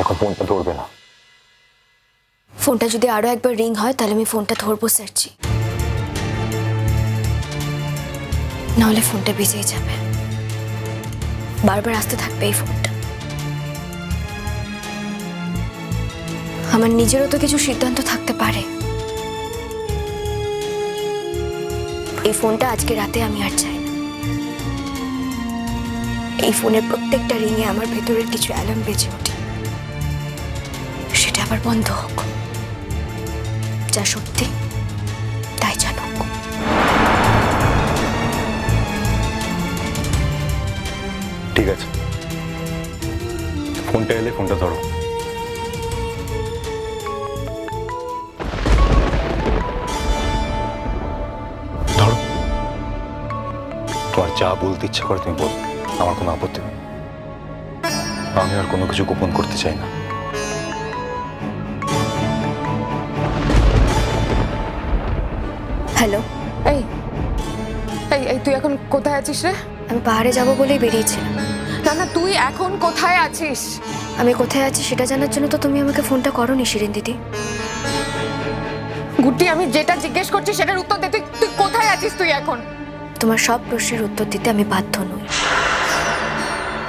ওকে ফোনটা ধরবে না। ফোনটা যদি আরো একবার রিং হয় তাহলে আমি ফোনটা ধরবো স্যারজি, নাহলে ফোনটা বেজেই যাবে, বারবার আসতে থাকবে এই ফোনটা। আমার নিজেরও তো কিছু সিদ্ধান্ত থাকতে পারে। এই ফোনটা আজকে রাতে আমি আর চাই না। এই ফোনের প্রত্যেকটা রিংয়ে আমার ভেতরের কিছু অ্যালার্ম বেজে ওঠে, সেটা আবার বন্ধ হোক। যা সত্যি তাই জানুক। ঠিক আছে, ফোনটা এলে ফোনটা ধরো। ধরো, তোমার যা বলতে ইচ্ছা করে তুমি বল, আমার কোনো আপত্তি নেই। আমি আর কোনো কিছু গোপন করতে চাই না। হ্যালো, এই এই এই তুই এখন কোথায় আছিস রে? আমি পাহাড়ে যাব বলেই বেরিয়েছিলাম। না না, তুই এখন কোথায় আছিস? আমি কোথায় আছি সেটা জানার জন্য তো তুমি আমাকে ফোনটা করোনি শিরিন দিদি। গুড্ডি, আমি যেটা জিজ্ঞেস করছি সেটার উত্তর দে। তুই তুই কোথায় আছিস তুই এখন? তোমার সব প্রশ্নের উত্তর দিতে আমি বাধ্য নই,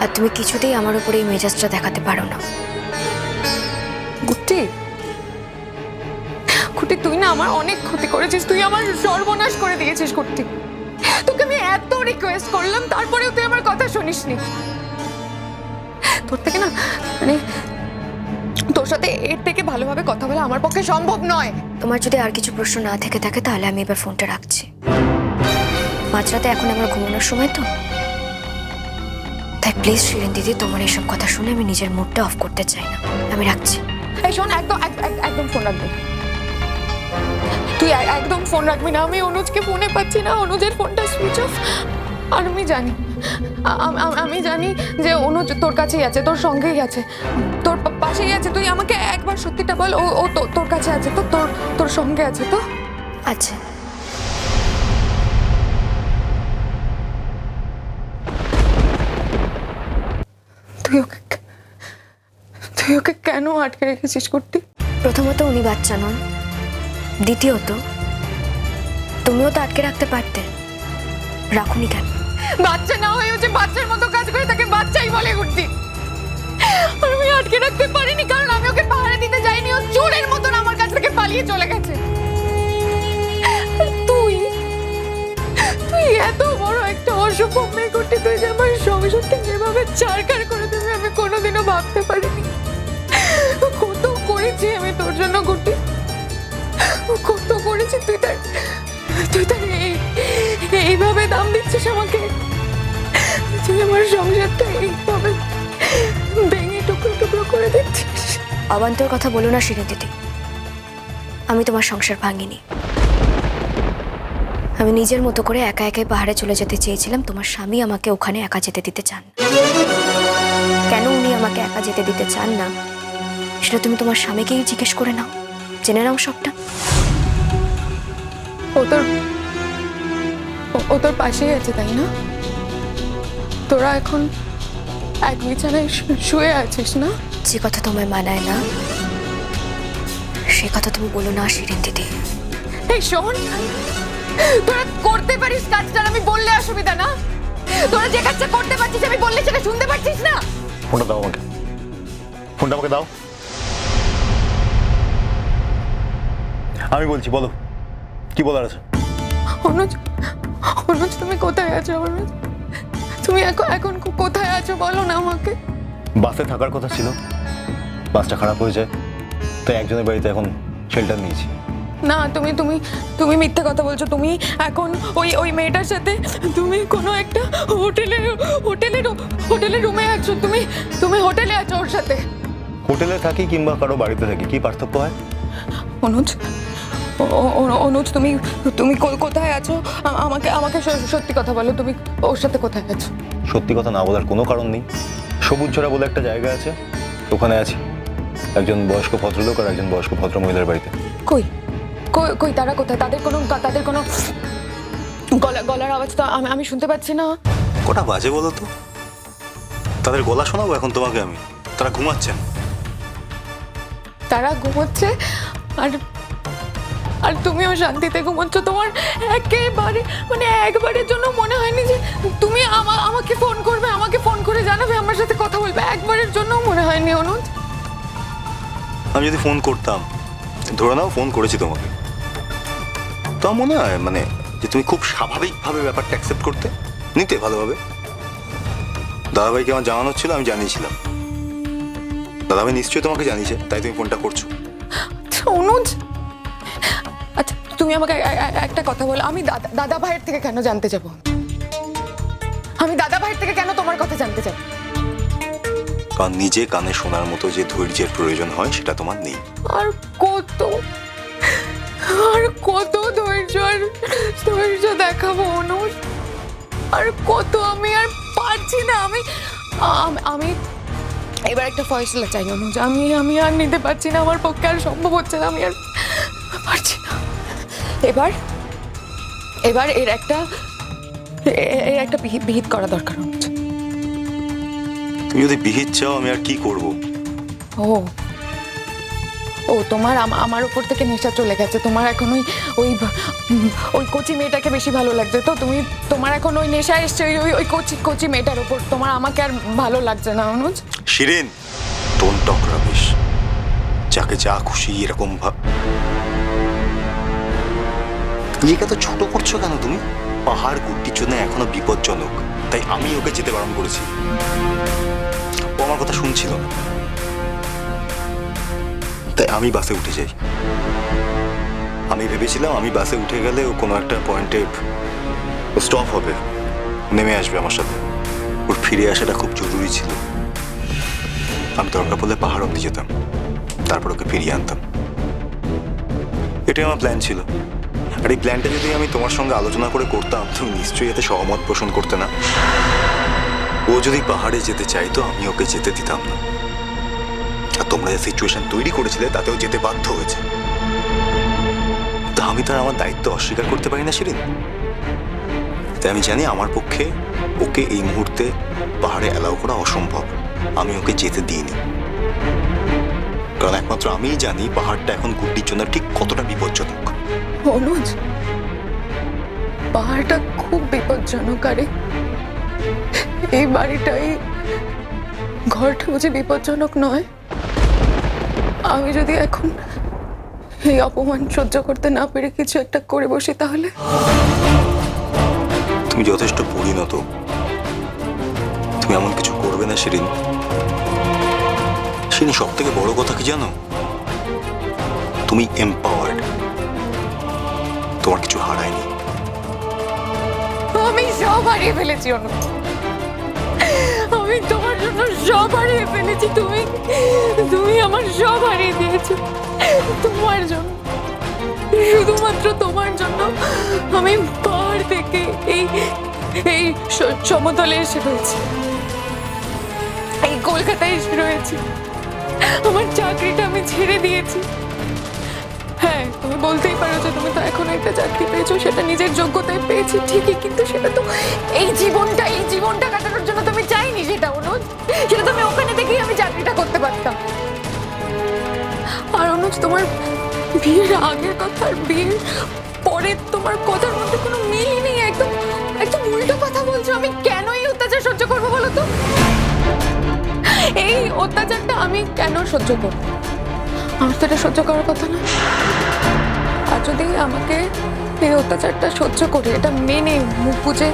আর তুমি কিছুতেই আমার উপরে এই মেজাজটা দেখাতে পারো না। গুড্ডি, গুড্ডি, তুই না আমার অনেক ক্ষতি করেছিস, তুই আমার সর্বনাশ করে দিয়েছিস গুড্ডি। তোকে আমি এত রিকোয়েস্ট করলাম, তারপরেও তুই আমার কথা শুনিসনি। তোর থেকে না, মানে তোর সাথে এর থেকে ভালোভাবে কথা বলা আমার পক্ষে সম্ভব নয়। তোমার যদি আর কিছু প্রশ্ন না থেকে থাকে তাহলে আমি এবার ফোনটা রাখছি। মাঝরাতে এখন আমার ঘুমানোর সময় তো, তাই প্লিজ শিরিন দিদি, তোমার এইসব কথা শুনে আমি নিজের মুডটা অফ করতে চাই না। আমি রাখছি। এই শোন, একদম একদম ফোন রাখবি, তুই একদম ফোন রাখবি না। আমি অনুজকে ফোনে পাচ্ছি না, অনুজের ফোনটা সুইচ অফ। আর আমি জানি যে অনুজ তোর কাছেই আছে, তোর সঙ্গেই আছে, তোর পাশেই আছে। তুই আমাকে একবার সত্যিটা বল, ও তোর কাছে আছে তো? তোর সঙ্গে আছে তো? আচ্ছা, তুই ওকে কেন আটকে রেখেছিস করতি? প্রথমত উনি বাচ্চা নন, দ্বিতীয়ত তুমিও তো আটকে রাখতে পারতে, রাখুনি কেন? বাচ্চা না হয়ে হচ্ছে বাচ্চার মতো কাজ করে তাকে বাচ্চাই বলে করতি। আর আমি আটকে রাখতে পারিনি কারণ আমি ওকে পাহাড়ে দিতে যাইনি, ও চোরের মতন আমার কাছ থেকে পালিয়ে চলে গেছে। আর তুই এত বড় একটা অশুভ মেয়ে করতে, তুই যে আমার সংসারটা যেভাবে ছাড়খার করে দেবে আমি কোনোদিনও ভাবতে পারিনি। কত করেছি আমি তোর জন্য করতে, কত করেছি, তুই তার এইভাবে দাম দিচ্ছিস আমাকে। তুই আমার সংসারটা এইভাবে ভেঙে টুকরো টুকরো করে দিচ্ছিস। অবান্তর কথা বলো না শিরিন দিদি, আমি তোমার সংসার ভাঙিনি। আমি নিজের মতো করে একা একাই পাহাড়ে চলে যেতে চেয়েছিলাম। তোমার স্বামী আমাকে ওখানে একা যেতে দিতে চান। কেন উনি আমাকে একা যেতে দিতে চান না সেটা তুমি তোমার স্বামীকেই জিজ্ঞেস করে নাও, জেনে নাও সবটা। ও তোর পাশেই আছে, তাই না? তোরা এখন এক বিছানায় শুয়ে আছিস না? যে কথা তোমায় মানায় না সে কথা তুমি বলো না শিরিন দিদি। এই শোন, তোরা করতে পারিস কাজটা, আমি বললে অসুবিধা না? তোরা যে কাজটা করতে পারছিস আমি বললে সেটা শুনতে পারছিস না? ফোনটা দাও আমাকে, ফোনটা আমাকে দাও। আমি বলছি, বলো কি বলার আছে। অনুজ, তুমি কোথায় আছো? অনুজ, তুমি এখন কোথায় আছো বলো না আমাকে। বাসে থাকার কথা ছিল, বাসটা খারাপ হয়ে যায়, তাই একজনের বাড়িতে এখন শেল্টার নিয়েছি। না, তুমি মিথ্যে কথা বলছো। তুমি এখন ওই মেয়েটার সাথে তুমি কোনো একটা হোটেলের রুমে আছো। তুমি হোটেলে আছো ওর সাথে। হোটেলে থাকি কিংবা কারো বাড়িতে থাকি, কি পার্থক্য হয়? অনুজ, তুমি কোথায় আছো? আমাকে সত্যি কথা বলো, তুমি ওর সাথে কোথায় আছো? সত্যি কথা না বলার কোনো কারণ নেই। সবুজঝরা বলে একটা জায়গা আছে, ওখানে আছি একজন বয়স্ক ভদ্রলোক আর একজন বয়স্ক ভদ্র মহিলার বাড়িতে। কই তারা কোথায়? তাদের কোনো গলার আওয়াজ তো আমি শুনতে পাচ্ছি না। কটা বাজে বলো তো? তাদের গলা শোনাবো এখন তোমাকে আমি? তারা ঘুমাচ্ছেন। তারা ঘুমোচ্ছে আর আর তুমিও শান্তিতে ঘুমোচ্ছ। তোমার একেবারে মানে একবারের জন্য মনে হয়নি যে তুমি আমাকে ফোন করবে, আমাকে ফোন করে জানাবে, আমার সাথে কথা বলবে, একবারের জন্য মনে হয়নি অনুজ? আমি যদি ফোন করতাম, ধরে নাও ফোন করেছি তোমাকে, তা মনে হয় মানে যে তুমি খুব স্বাভাবিকভাবে ব্যাপারটা অ্যাকসেপ্ট করতে, নিতে ভালোভাবে। দাদাভাইকে আমার জানানো ছিল, আমি জানিয়েছিলাম। দাদাভাই নিশ্চয়ই তোমাকে জানিয়েছে, তাই তুমি ফোনটা করছো। আচ্ছা অনুজ, আচ্ছা তুমি আমাকে একটা কথা বলো, আমি দাদা ভাইয়ের থেকে কেন জানতে যাব? আমি দাদা ভাইয়ের থেকে কেন তোমার কথা জানতে যাব? কারণ নিজে কানে শোনার মতো যে ধৈর্যের প্রয়োজন হয় সেটা তোমার নেই। আর কত ধৈর্য দেখাবো অনুজ? আর কত? আমি আর পারছি না। আমি এবার একটা ফয়সলা চাই অনুজ। আমি আর নিতে পারছি না, আমার পক্ষে আর সম্ভব হচ্ছে না, আমি আর পারছি না। এবার এর একটা বিহিত করা দরকার অনুজ। তুমি যদি বিহিত চাও আমি আর কি করব? ও তোমার আমার উপর থেকে নেশা চলে গেছে। তোমার এখন ওই কচি মেয়েটাকে বেশি ভালো লাগছে তো? তোমার এখন ওই নেশা এসছে ওই কচি মেয়েটার উপর। তোমার আমাকে আর ভালো লাগছে না Anuj. Shirin, don't talk rubbish. যাকে যা খুশি এরকম ভাব। নিজেকে তো ছোট করছো কেন তুমি? পাহাড় গুটির জন্য এখনো বিপজ্জনক, তাই আমি ওকে যেতে বারণ করেছি। ও আমার কথা শুনছিল না, তাই আমি বাসে উঠে যাই। আমি ভেবেছিলাম আমি বাসে উঠে গেলে ও কোনো একটা পয়েন্টে স্টপ হবে, নেমে আসবে আমার সাথে। ওর ফিরে আসাটা খুব জরুরি ছিল। আমি দরকার পড়লে পাহাড় অব্দি যেতাম, তারপর ওকে ফিরিয়ে আনতাম। এটাই আমার প্ল্যান ছিল। আর এই প্ল্যানটা যদি আমি তোমার সঙ্গে আলোচনা করে করতাম, তুমি নিশ্চয়ই এতে সহমত পোষণ করতে না। ও যদি পাহাড়ে যেতে চাইতো আমি ওকে যেতে দিতাম না। আর তোমরা যে সিচুয়েশন তৈরি করেছিলে তাতেও যেতে বাধ্য হয়েছে। তা আমি তার আমার দায়িত্ব অস্বীকার করতে পারি না শিরিন। তাই আমি জানি আমার পক্ষে ওকে এই মুহূর্তে পাহাড়ে অ্যালাউ করা অসম্ভব। আমি ওকে যেতে দিইনি, কারণ একমাত্র আমিই জানি পাহাড়টা এখন গুড্ডির জন্য ঠিক কতটা বিপজ্জনক। অনুজ, পাহাড়টা খুব বিপজ্জনক। আরে এই বাড়িটাই, ঘরটা বুঝি বিপজ্জনক নয়? আমি যদি এখন এই অপমান সহ্য করতে না পেরে কিছু একটা করে বসি তাহলে? তুমি যথেষ্ট পরিণত, তুমি এমন কিছু করবে না শিরিন। শিরিন, সব থেকে বড় কথা কি জানো? তুমি এম্পাওয়ার্ড, তোমার কিছু হারায়নি। আমি সব হারিয়ে ফেলেছি অনুজ, আমি তোমার জন্য সব হারিয়ে ফেলেছি। তুমি আমার সব হারিয়ে দিয়েছো তোমার জন্য, শুধুমাত্র তোমার জন্য। আমি পাহাড় থেকে এই সমতলে এসে রয়েছি, এই কলকাতায় এসে রয়েছি। আমার চাকরিটা আমি ছেড়ে দিয়েছি। হ্যাঁ, তুমি বলতেই পারো যে তুমি তো এখন একটা চাকরি পেয়েছো, সেটা নিজের যোগ্যতায় পেয়েছি ঠিকই, কিন্তু সেটা তো এই জীবনটা কাটানোর জন্য তুমি চাইনি সেটা অনুজ। সেটা তো আমি ওখানে দেখেই আমি চাকরিটা করতে পারতাম। আর অনুজ, তোমার বিয়ের আগের কথা আর বিয়ের পরে তোমার কথার মধ্যে কোনো মিলই নেই। একদম উল্টো কথা বলছো। আমি কেন এই অত্যাচার সহ্য করবো বলো তো? এই অত্যাচারটা আমি কেন সহ্য করবো? আমার তো এটা সহ্য করার কথা না। আর যদি আমাকে এই অত্যাচারটা সহ্য করে এটা মেনে মুখ বুঝে,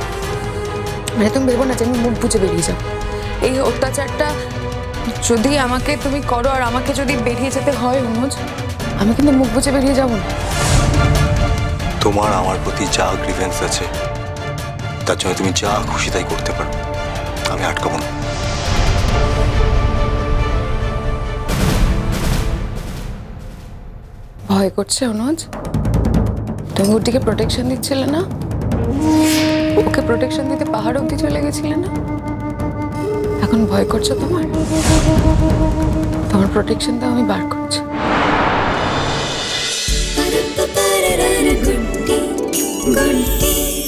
মানে তুমি ভেবো না যে আমি মুখ বুঝে বেরিয়ে যাবো। এই অত্যাচারটা যদি আমাকে তুমি করো আর আমাকে যদি বেরিয়ে যেতে হয় অনুজ, আমি কিন্তু মুখ বুঝে বেরিয়ে যাবো না। তোমার আমার প্রতি যা গ্রিভেন্স আছে তার জন্য তুমি যা খুশি তাই করতে পারো, আমি আটকাবো না। ভয় করছে অনুজ? তুমি গুড্ডিকে প্রোটেকশন দিচ্ছিলে না? ওকে প্রোটেকশন দিতে পাহাড় অব্দি চলে গেছিলে না? এখন ভয় করছো তোমার? তোমার প্রোটেকশন তো আমি বার করছি। गुड्डी गुड्डी